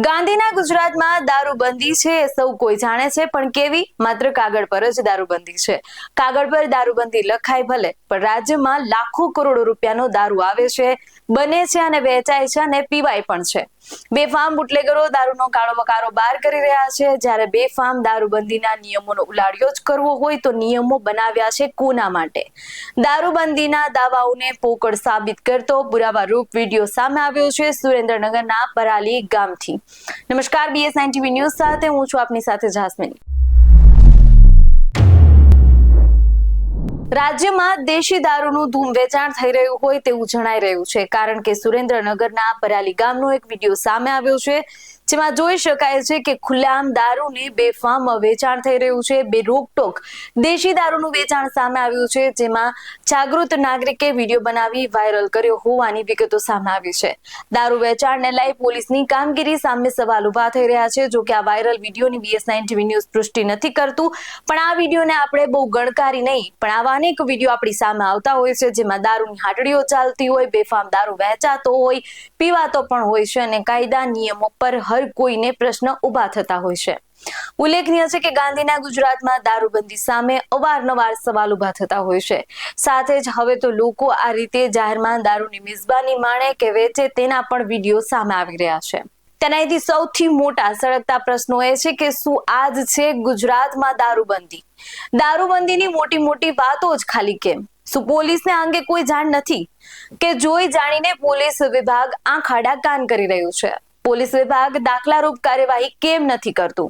ગાંધીના ગુજરાતમાં દારૂબંધી છે એ સૌ કોઈ જાણે છે, પણ કેવી? માત્ર કાગળ પર જ દારૂબંધી છે. કાગળ પર દારૂબંધી લખાય ભલે, પણ રાજ્યમાં લાખો કરોડો રૂપિયાનો દારૂ આવે છે, બને છે અને વેચાય છે અને પીવાય પણ છે. બેફામ બુટલેગરો દારૂનો કાળો કારોબાર કરી રહ્યા છે. જ્યારે બેફામ દારૂબંધીના નિયમોનો ઉલાળ્યો જ કરવો હોય તો નિયમો બનાવ્યા છે કોના માટે? દારૂબંધીના દાવાઓને પોકળ સાબિત કરતો પુરાવારૂપ વિડીયો સામે આવ્યો છે સુરેન્દ્રનગરના પરાલી ગામથી. નમસ્કાર, BS9 TV ન્યૂઝ સાથે હું છું આપની સાથે જાસ્મીન. રાજ્યમાં દેશી દારૂનું ધૂમ વેચાણ થઈ રહ્યું હોય તેવું જણાઈ રહ્યું છે, કારણ કે સુરેન્દ્રનગરના પરાલી ગામનો એક વિડીયો સામે આવ્યો છે, જેમાં જોઈ શકાય છે કે ખુલ્લેઆમ દારૂને બેફામ વેચાણ થઈ રહ્યું છે. બે રોકટોક દેશી દારૂનું વેચાણ સામે આવ્યું છે, જેમાં જાગૃત નાગરિકે વિડીયો બનાવી વાયરલ કર્યો હોવાની વિગતો સામે આવી છે. દારૂ વેચાણને લઈ પોલીસની કામગીરી સામે સવાલ ઉભા થઈ રહ્યા છે. જો કે આ વાયરલ વિડીયોની BS9 TV ન્યૂઝ પુષ્ટિ નથી કરતું, પણ આ વિડીયોને આપણે બહુ ગણકારી નહીં, પણ આવા અનેક વિડીયો આપણી સામે આવતા હોય છે, જેમાં દારૂની હાટડીઓ ચાલતી હોય, બેફામ દારૂ વેચાતો હોય, પીવાતો પણ હોય છે અને કાયદા નિયમો પર હર કોઈને પ્રશ્ન ઉભા થતા હોય છે. ઉલ્લેખનીય છે કે ગાંધીના ગુજરાતમાં દારૂબંધી સામે અવારનવાર સવાલ ઉભા થતા હોય છે. સાથે જ હવે તો લોકો આ રીતે જાહેરમાં દારૂની મિઝબાની માણે કે વેચે તેના પણ વિડીયો સામે આવી રહ્યા છે. તેનાથી સૌથી મોટા સળગતા પ્રશ્નો એ છે કે શું આજ છે ગુજરાતમાં દારૂબંધી? દારૂબંધીની મોટી મોટી વાતો જ ખાલી કેમ? શું પોલીસને અંગે કોઈ જાણ નથી? કે જોઈ જાણીને પોલીસ વિભાગ આંખ આડા કાન કરી રહ્યું છે? પોલીસ વિભાગ દાખલારૂપ કાર્યવાહી કેમ નથી કરતું?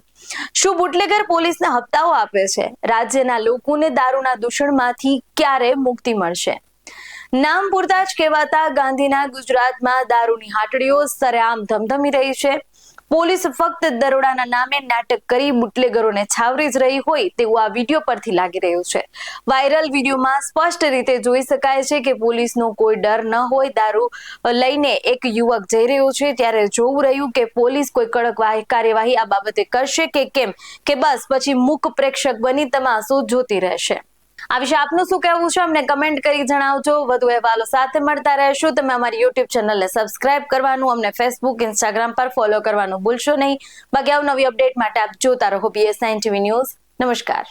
શું બુટલેગર પોલીસને હપ્તાઓ આપે છે? રાજ્યના લોકોને દારૂના દૂષણમાંથી ક્યારે મુક્તિ મળશે? નામ પૂરતા જ કહેવાતા ગાંધીના ગુજરાતમાં દારૂની હાટડીઓ સરેઆમ ધમધમી રહી છે. પોલીસ ફક્ત દરોડાના નામે નાટક કરી બુટલેગરોને છાવરી જ રહી હોય તેવું આ વિડીયો પરથી લાગી રહ્યું છે. વાયરલ વિડીયોમાં સ્પષ્ટ રીતે જોઈ શકાય છે કે પોલીસનો કોઈ ડર ન હોય. દારૂ લઈને એક યુવક જઈ રહ્યો છે ત્યારે જોવું રહ્યું કે પોલીસ કોઈ કડક કાર્યવાહી આ બાબતે કરશે કે કેમ, કે બસ પછી મૂક પ્રેક્ષક બની તમાશો જોતી રહેશે. આ વિશે આપનું શું કહેવું છે અમને કમેન્ટ કરી જણાવજો. વધુ અહેવાલો સાથે મળતા રહેશું. તમે અમારી YouTube ચેનલને સબસ્ક્રાઇબ કરવાનું, અમને Facebook, Instagram પર ફોલો કરવાનું ભૂલશો નહીં. બાકી અવનવી અપડેટ માટે આપ જોતા રહો BS9 TV ન્યૂઝ. નમસ્કાર.